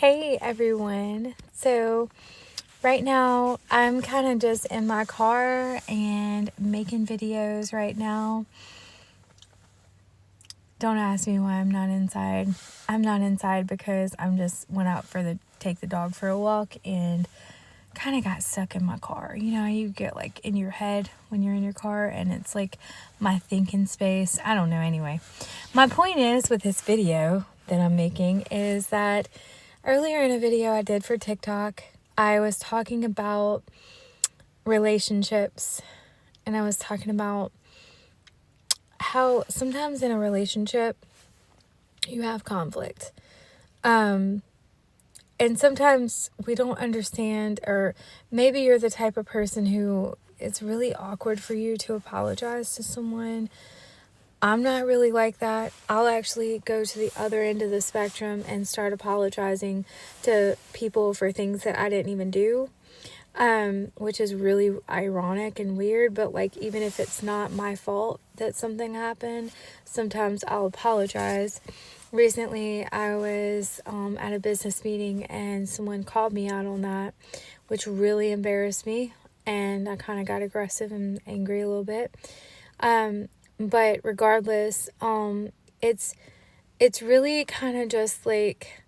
Hey everyone. So right now I'm kind of just in my car and making videos right now. Don't ask me why I'm not inside. I'm not inside because I'm just went out for take the dog for a walk and kind of got stuck in my car. You know, you get like in your head when you're in your car and it's like my thinking space. I don't know. Anyway, my point is with this video that I'm making is that earlier in a video I did for TikTok, I was talking about relationships and I was talking about how sometimes in a relationship you have conflict. And sometimes we don't understand, or maybe you're the type of person who it's really awkward for you to apologize to someone. I'm not really like that. I'll actually go to the other end of the spectrum and start apologizing to people for things that I didn't even do, which is really ironic and weird. But like, even if it's not my fault that something happened, sometimes I'll apologize. Recently, I was at a business meeting and someone called me out on that, which really embarrassed me. And I kind of got aggressive and angry a little bit. But regardless, it's really kind of just like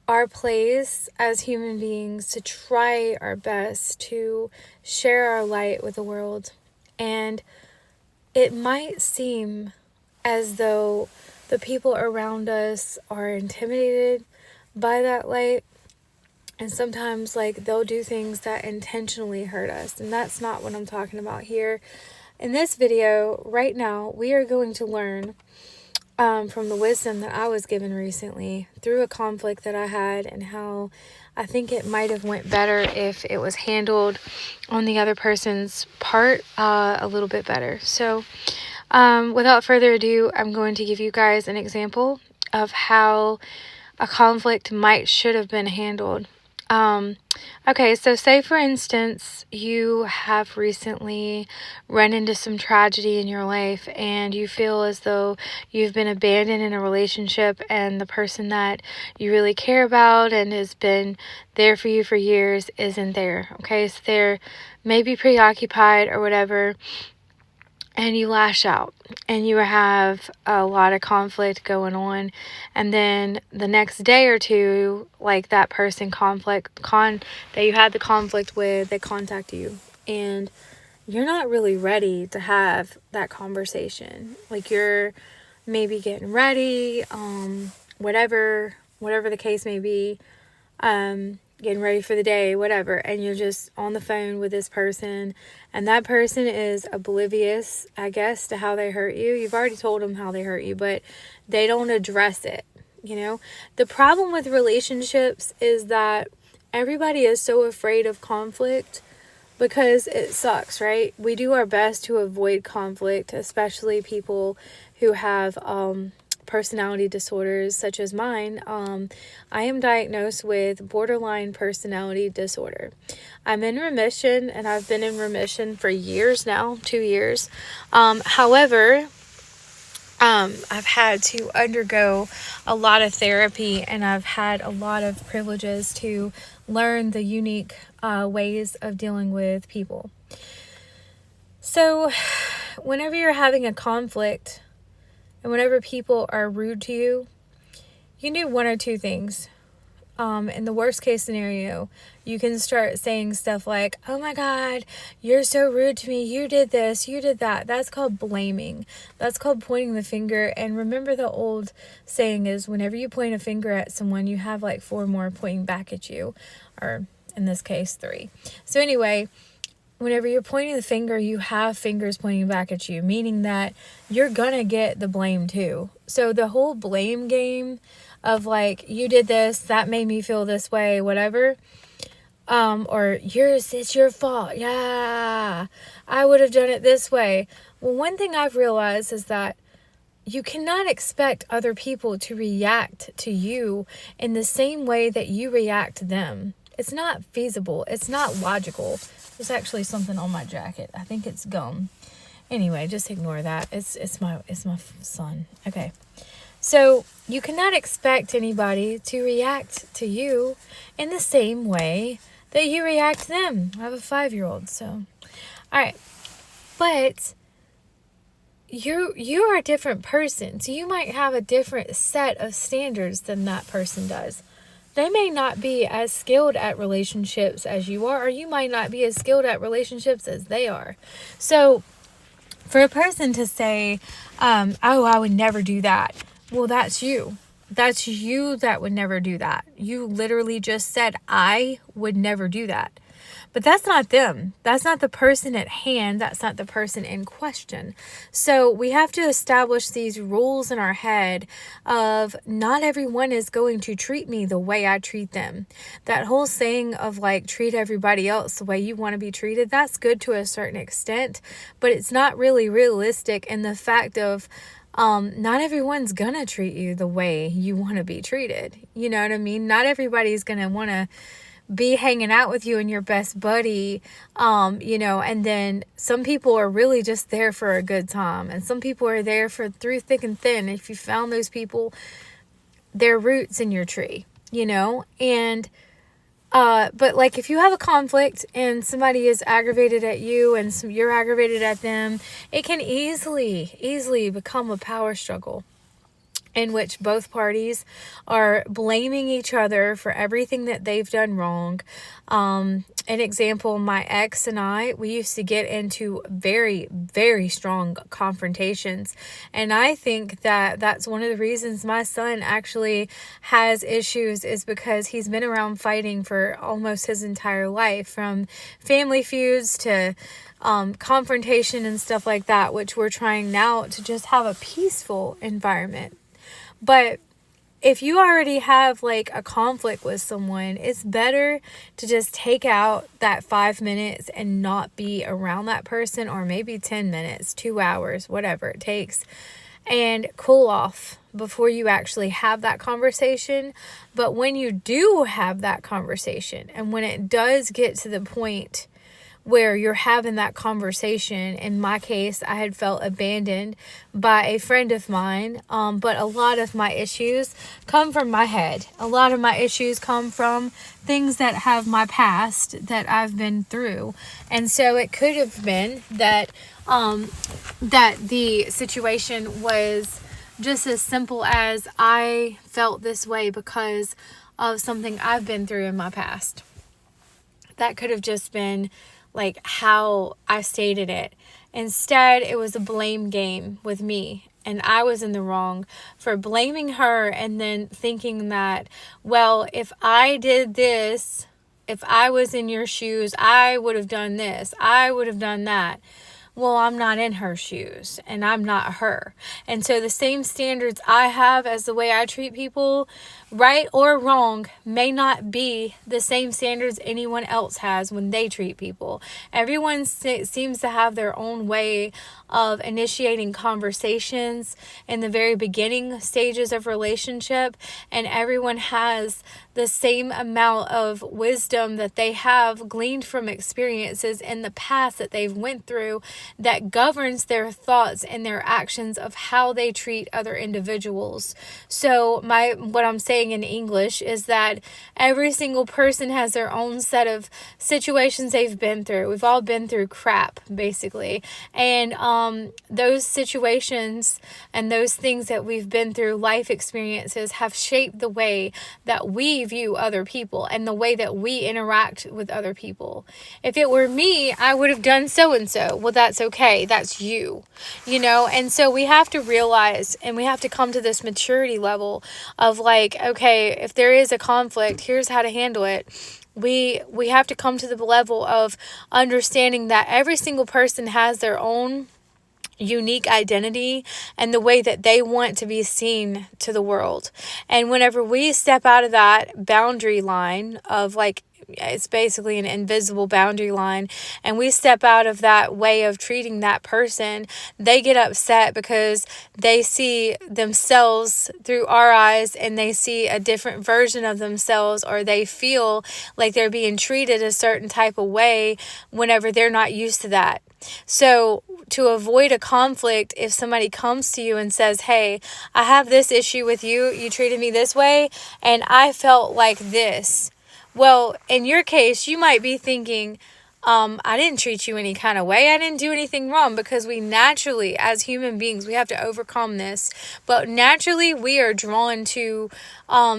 our place as human beings to try our best to share our light with the world. And it might seem as though the people around us are intimidated by that light. And sometimes like they'll do things that intentionally hurt us. And that's not what I'm talking about here. In this video, right now, we are going to learn from the wisdom that I was given recently through a conflict that I had, and how I think it might have went better if it was handled on the other person's part a little bit better. So without further ado, I'm going to give you guys an example of how a conflict should have been handled. Okay, so say for instance, you have recently run into some tragedy in your life and you feel as though you've been abandoned in a relationship, and the person that you really care about and has been there for you for years isn't there. Okay, so they're maybe preoccupied or whatever, and you lash out and you have a lot of conflict going on, and then the next day or two, like that person that you had the conflict with, they contact you and you're not really ready to have that conversation. Like you're maybe getting ready, whatever the case may be, getting ready for the day, whatever, and you're just on the phone with this person, and that person is oblivious, I guess, to how they hurt you. You've already told them how they hurt you, but they don't address it, you know? The problem with relationships is that everybody is so afraid of conflict because it sucks, right? We do our best to avoid conflict, especially people who have personality disorders such as mine. I am diagnosed with borderline personality disorder. I'm in remission, and I've been in remission for years now, 2 years. However, I've had to undergo a lot of therapy, and I've had a lot of privileges to learn the unique ways of dealing with people. So whenever you're having a conflict, and whenever people are rude to you, you can do one or two things. In the worst case scenario, you can start saying stuff like, "Oh my God, you're so rude to me. You did this, you did that." That's called blaming. That's called pointing the finger. And remember, the old saying is, whenever you point a finger at someone, you have like 4 more pointing back at you. Or in this case, 3. So anyway, whenever you're pointing the finger, you have fingers pointing back at you, meaning that you're gonna get the blame too. So the whole blame game of like, you did this, that made me feel this way, whatever, or it's your fault, yeah, I would have done it this way. Well, one thing I've realized is that you cannot expect other people to react to you in the same way that you react to them. It's not feasible. It's not logical. There's actually something on my jacket. I think it's gum. Anyway, just ignore that. It's my son. Okay. So you cannot expect anybody to react to you in the same way that you react to them. I have a 5-year-old, so. All right. But you are a different person. So you might have a different set of standards than that person does. They may not be as skilled at relationships as you are, or you might not be as skilled at relationships as they are. So for a person to say, oh, I would never do that. Well, that's you. That's you that would never do that. You literally just said, I would never do that. But that's not them. That's not the person at hand. That's not the person in question. So we have to establish these rules in our head of not everyone is going to treat me the way I treat them. That whole saying of like, treat everybody else the way you want to be treated, that's good to a certain extent, but it's not really realistic in the fact of not everyone's gonna treat you the way you want to be treated. You know what I mean? Not everybody's gonna want to be hanging out with you and your best buddy, and then some people are really just there for a good time, and some people are there for through thick and thin. If you found those people, they're roots in your tree, and but like if you have a conflict and somebody is aggravated at you and you're aggravated at them, it can easily become a power struggle in which both parties are blaming each other for everything that they've done wrong. An example, my ex and I, we used to get into very, very strong confrontations. And I think that that's one of the reasons my son actually has issues, is because he's been around fighting for almost his entire life, from family feuds to confrontation and stuff like that, which we're trying now to just have a peaceful environment. But if you already have like a conflict with someone, it's better to just take out that 5 minutes and not be around that person, or maybe 10 minutes, 2 hours, whatever it takes, and cool off before you actually have that conversation. But when you do have that conversation, and when it does get to the point where you're having that conversation, in my case, I had felt abandoned by a friend of mine, but a lot of my issues come from my head. A lot of my issues come from things that have my past that I've been through. And so it could have been that that the situation was just as simple as I felt this way because of something I've been through in my past. That could have just been like how I stated it. Instead, it was a blame game with me, and I was in the wrong for blaming her and then thinking that, well, if I did this, if I was in your shoes, I would have done this, I would have done that. Well, I'm not in her shoes and I'm not her. And so the same standards I have as the way I treat people, right or wrong, may not be the same standards anyone else has when they treat people. Everyone seems to have their own way of initiating conversations in the very beginning stages of relationship, and everyone has the same amount of wisdom that they have gleaned from experiences in the past that they've went through that governs their thoughts and their actions of how they treat other individuals. So what I'm saying in English is that every single person has their own set of situations they've been through. We've all been through crap, basically. And those situations and those things that we've been through, life experiences, have shaped the way that we view other people and the way that we interact with other people. If it were me, I would have done so and so. Well, that's okay. That's you, and so we have to realize, and we have to come to this maturity level of like, okay, if there is a conflict, here's how to handle it. We have to come to the level of understanding that every single person has their own unique identity and the way that they want to be seen to the world. And whenever we step out of that boundary line of like it's basically an invisible boundary line, and we step out of that way of treating that person, they get upset because they see themselves through our eyes and they see a different version of themselves, or they feel like they're being treated a certain type of way whenever they're not used to that. So to avoid a conflict, if somebody comes to you and says, hey, I have this issue with you, you treated me this way, and I felt like this. Well, in your case, you might be thinking, I didn't treat you any kind of way. I didn't do anything wrong, because we naturally, as human beings, we have to overcome this. But naturally, we are drawn to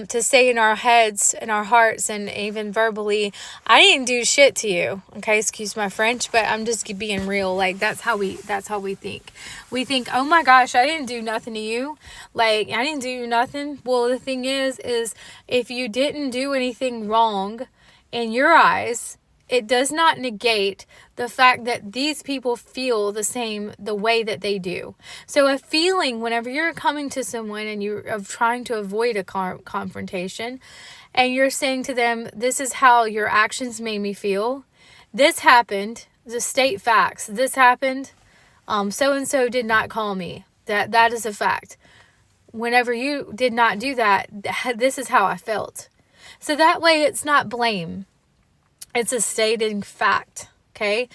say in our heads, in our hearts, and even verbally, I didn't do shit to you. Okay, excuse my French, but I'm just being real. Like, that's how we think. We think, oh my gosh, I didn't do nothing to you. Like, I didn't do you nothing. Well, the thing is if you didn't do anything wrong in your eyes, it does not negate the fact that these people feel the way that they do. So a feeling, whenever you're coming to someone and you're trying to avoid a confrontation, and you're saying to them, this is how your actions made me feel. This happened. The state facts. This happened. So-and-so did not call me. That is a fact. Whenever you did not do that, this is how I felt. So that way it's not blame. It's a stated fact, okay?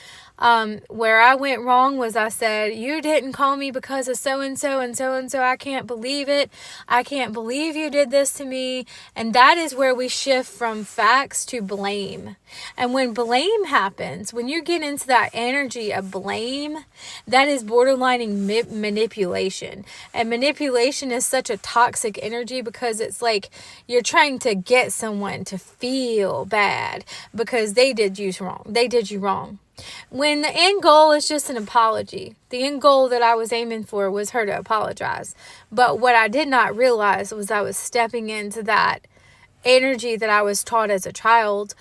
Where I went wrong was I said, you didn't call me because of so-and-so and so-and-so. I can't believe it. I can't believe you did this to me. And that is where we shift from facts to blame. And when blame happens, when you get into that energy of blame, that is borderlining manipulation. And manipulation is such a toxic energy, because it's like you're trying to get someone to feel bad because they did you wrong. They did you wrong. When the end goal is just an apology. The end goal that I was aiming for was her to apologize. But what I did not realize was I was stepping into that energy that I was taught as a child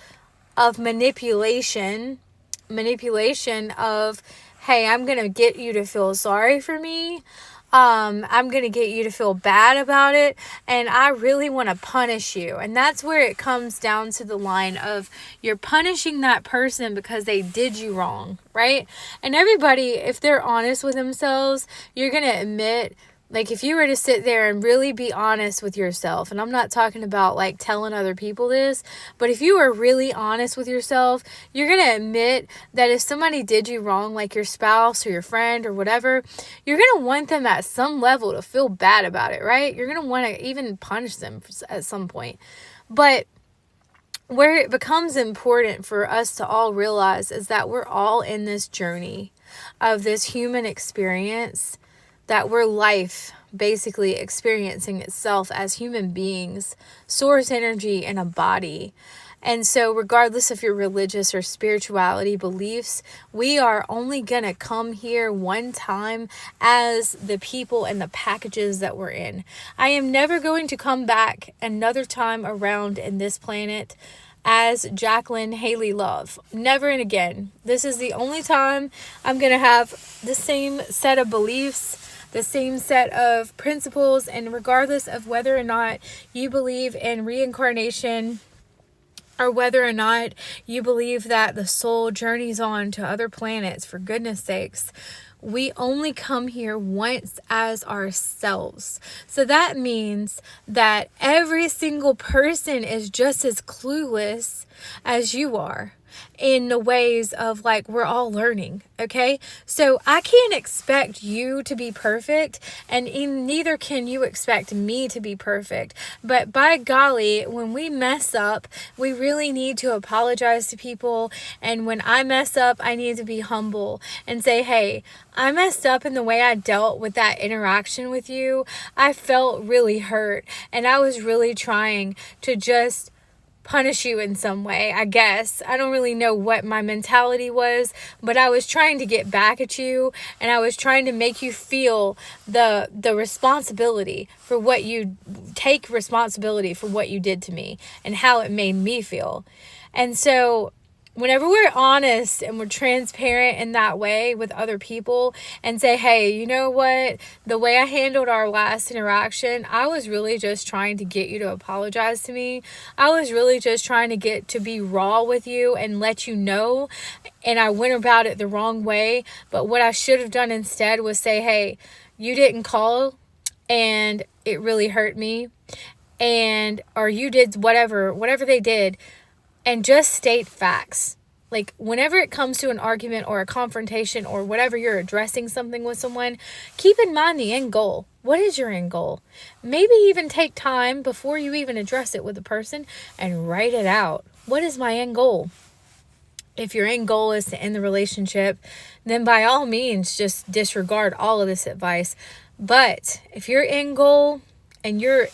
of manipulation of, hey, I'm going to get you to feel sorry for me. I'm going to get you to feel bad about it, and I really want to punish you. And that's where it comes down to the line of you're punishing that person because they did you wrong, right? And everybody, if they're honest with themselves, you're going to admit, like, if you were to sit there and really be honest with yourself, and I'm not talking about like telling other people this, but if you were really honest with yourself, you're going to admit that if somebody did you wrong, like your spouse or your friend or whatever, you're going to want them at some level to feel bad about it, right? You're going to want to even punish them at some point. But where it becomes important for us to all realize is that we're all in this journey of this human experience, that we're life basically experiencing itself as human beings, source energy in a body. And so regardless of your religious or spirituality beliefs, we are only going to come here one time as the people and the packages that we're in. I am never going to come back another time around in this planet as Jacqueline Haley Love. Never and again. This is the only time I'm going to have the same set of beliefs, the same set of principles, and regardless of whether or not you believe in reincarnation, or whether or not you believe that the soul journeys on to other planets, for goodness sakes, we only come here once as ourselves. So that means that every single person is just as clueless as you are, in the ways of like, we're all learning. Okay. So I can't expect you to be perfect, and neither can you expect me to be perfect. But by golly, when we mess up, we really need to apologize to people. And when I mess up, I need to be humble and say, hey, I messed up in the way I dealt with that interaction with you. I felt really hurt, and I was really trying to just punish you in some way, I guess. I don't really know what my mentality was, but I was trying to get back at you, and I was trying to make you feel the responsibility for what you take responsibility for what you did to me and how it made me feel. And so whenever we're honest and we're transparent in that way with other people and say, hey, you know what? The way I handled our last interaction, I was really just trying to get you to apologize to me. I was really just trying to get to be raw with you and let you know. And I went about it the wrong way. But what I should have done instead was say, hey, you didn't call and it really hurt me. And, or you did whatever they did. And just state facts. Like, whenever it comes to an argument or a confrontation or whatever you're addressing something with someone, keep in mind the end goal. What is your end goal? Maybe even take time before you even address it with a person and write it out. What is my end goal? If your end goal is to end the relationship, then by all means, just disregard all of this advice. But if your end goal and your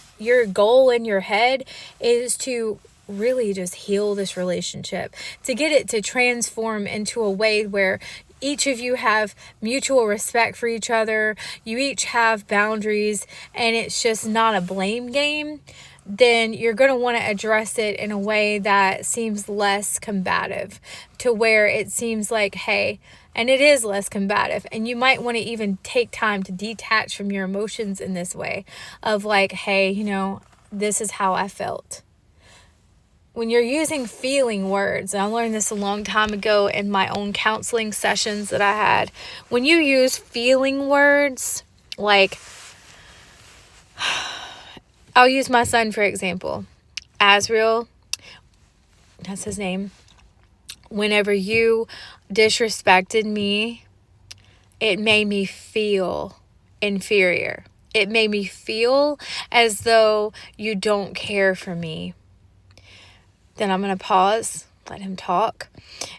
goal in your head is to really just heal this relationship, to get it to transform into a way where each of you have mutual respect for each other, you each have boundaries, and it's just not a blame game, then you're going to want to address it in a way that seems less combative, to where it seems like, hey, and it is less combative. And you might want to even take time to detach from your emotions in this way of like, hey, you know, this is how I felt. When you're using feeling words, and I learned this a long time ago in my own counseling sessions that I had. When you use feeling words, like, I'll use my son for example. Asriel, that's his name. Whenever you disrespected me, it made me feel inferior. It made me feel as though you don't care for me. Then I'm going to pause, let him talk.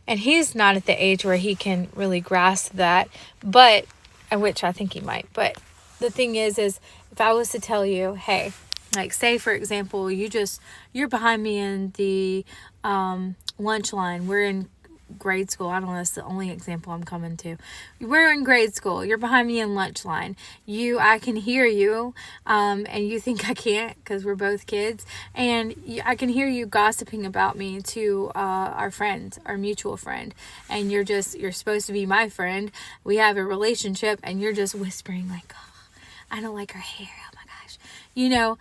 And he's not at the age where he can really grasp that, but, which I think he might. But the thing is if I was to tell you, hey, like say for example, you're behind me in the lunch line. We're in grade school. I don't know, that's the only example I'm coming to. We're in grade school. You're behind me in lunch line. I can hear you, and you think I can't because we're both kids. And I can hear you gossiping about me to our friend, our mutual friend. And you're supposed to be my friend. We have a relationship, and you're just whispering like, oh, I don't like her hair. Oh my gosh. You know,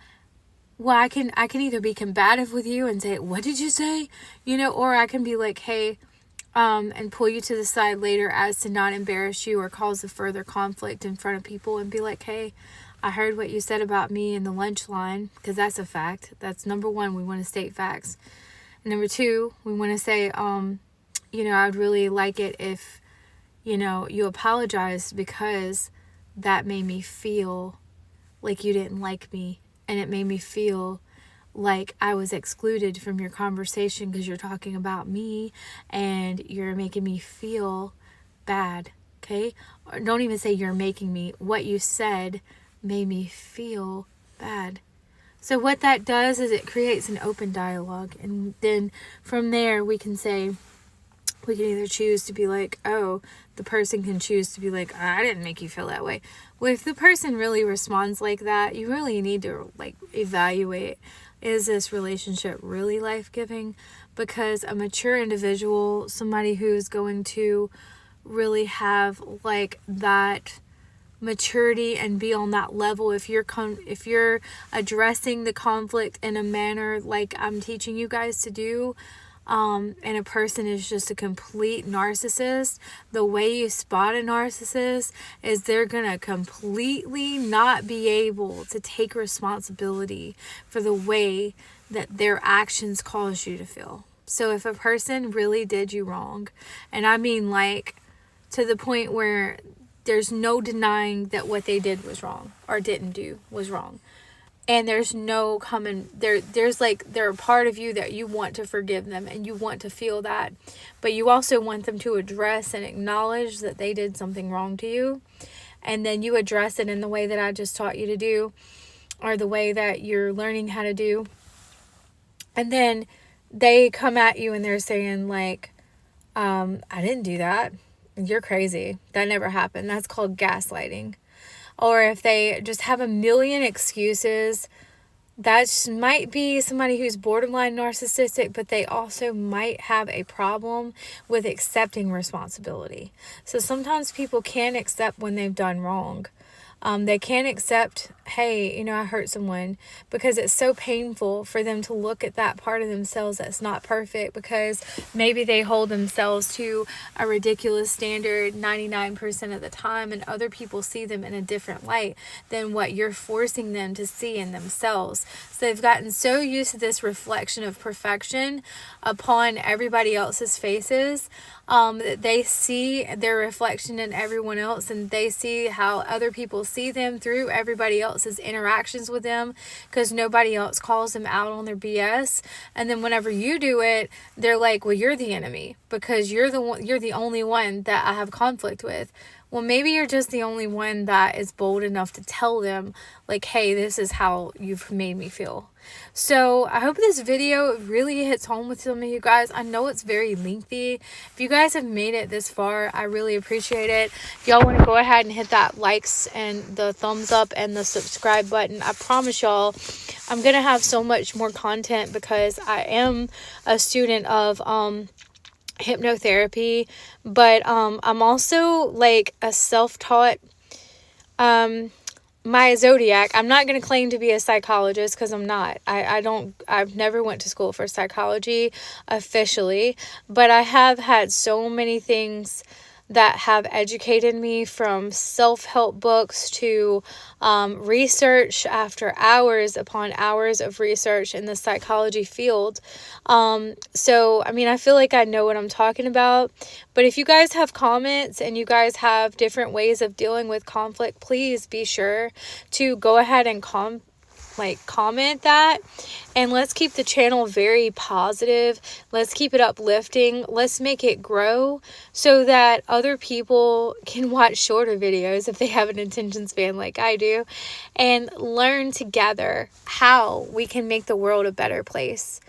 well, I can either be combative with you and say, what did you say? You know, or I can be like, hey, and pull you to the side later as to not embarrass you or cause a further conflict in front of people and be like, hey, I heard what you said about me in the lunch line, because that's a fact. That's number one. We want to state facts. And number two, we want to say, you know, I'd really like it if, you know, you apologized, because that made me feel like you didn't like me. And it made me feel like I was excluded from your conversation because you're talking about me and you're making me feel bad, okay? Or don't even say you're making me. What you said made me feel bad. So what that does is it creates an open dialogue. And then from there we can either choose to be like, oh, the person can choose to be like, I didn't make you feel that way. Well, if the person really responds like that, you really need to like evaluate, is this relationship really life-giving? Because a mature individual, somebody who's going to really have like that maturity and be on that level, if you're addressing the conflict in a manner like I'm teaching you guys to do, and a person is just a complete narcissist, the way you spot a narcissist is they're gonna completely not be able to take responsibility for the way that their actions cause you to feel. So if a person really did you wrong, and I mean like to the point where there's no denying that what they did was wrong or didn't do was wrong, and there's no there's like, they're a part of you that you want to forgive them and you want to feel that, but you also want them to address and acknowledge that they did something wrong to you, and then you address it in the way that I just taught you to do, or the way that you're learning how to do. And then they come at you and they're saying like, I didn't do that. You're crazy. That never happened. That's called gaslighting. Or if they just have a million excuses That might be somebody who's borderline narcissistic, but they also might have a problem with accepting responsibility. So sometimes people can't accept when they've done wrong. They can't accept, hey, I hurt someone, because it's so painful for them to look at that part of themselves that's not perfect, because maybe they hold themselves to a ridiculous standard 99% of the time, and other people see them in a different light than what you're forcing them to see in themselves. So they've gotten so used to this reflection of perfection upon everybody else's faces, that they see their reflection in everyone else, and they see how other people see them through everybody else's interactions with them, because nobody else calls them out on their BS. And then whenever you do it, they're like, well, you're the enemy because you're the only one that I have conflict with. Well, maybe you're just the only one that is bold enough to tell them, like, hey, this is how you've made me feel. So I hope this video really hits home with some of you guys. I know it's very lengthy. If you guys have made it this far, I really appreciate it. If y'all want to go ahead and hit that likes and the thumbs up and the subscribe button, I promise y'all I'm going to have so much more content, because I am a student of hypnotherapy, but I'm also like a self-taught my zodiac. I'm not going to claim to be a psychologist, because I'm not. I've never went to school for psychology officially, but I have had so many things that have educated me, from self-help books to research after hours upon hours of research in the psychology field. So, I feel like I know what I'm talking about. But if you guys have comments and you guys have different ways of dealing with conflict, please be sure to go ahead and comment that, and let's keep the channel very positive. Let's keep it uplifting. Let's make it grow so that other people can watch shorter videos if they have an attention span like I do, and learn together how we can make the world a better place.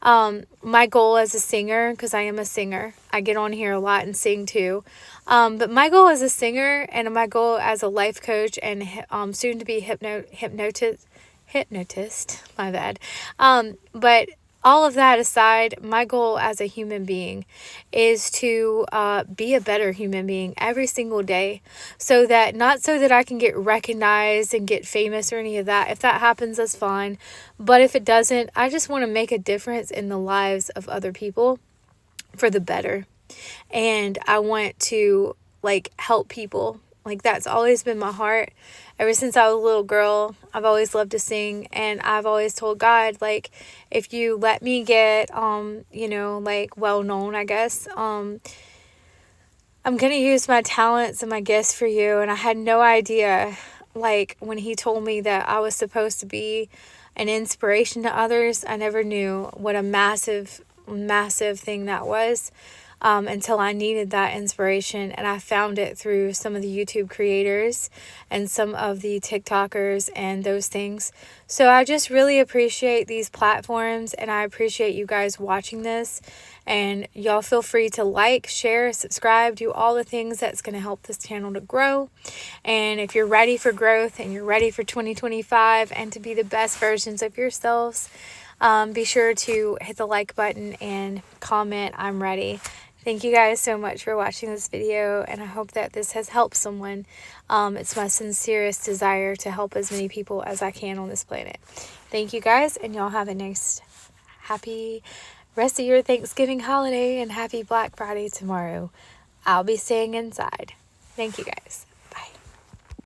My goal as a singer, because I am a singer, I get on here a lot and sing too. But my goal as a singer and my goal as a life coach and soon to be hypnotist, my bad. But all of that aside, my goal as a human being is to be a better human being every single day, so that I can get recognized and get famous or any of that. If that happens, that's fine. But if it doesn't, I just want to make a difference in the lives of other people for the better. And I want to help people. That's always been my heart. Ever since I was a little girl, I've always loved to sing, and I've always told God, if you let me get, well known, I guess, I'm going to use my talents and my gifts for you. And I had no idea, when he told me that I was supposed to be an inspiration to others, I never knew what a massive, massive thing that was. Until I needed that inspiration, and I found it through some of the YouTube creators and some of the TikTokers and those things. So I just really appreciate these platforms, and I appreciate you guys watching this. And y'all feel free to share, subscribe, do all the things that's going to help this channel to grow. And if you're ready for growth and you're ready for 2025 and to be the best versions of yourselves, be sure to hit the like button and comment, I'm ready. Thank you guys so much for watching this video, and I hope that this has helped someone. It's my sincerest desire to help as many people as I can on this planet. Thank you guys, and y'all have a nice, happy rest of your Thanksgiving holiday, and happy Black Friday tomorrow. I'll be staying inside. Thank you guys.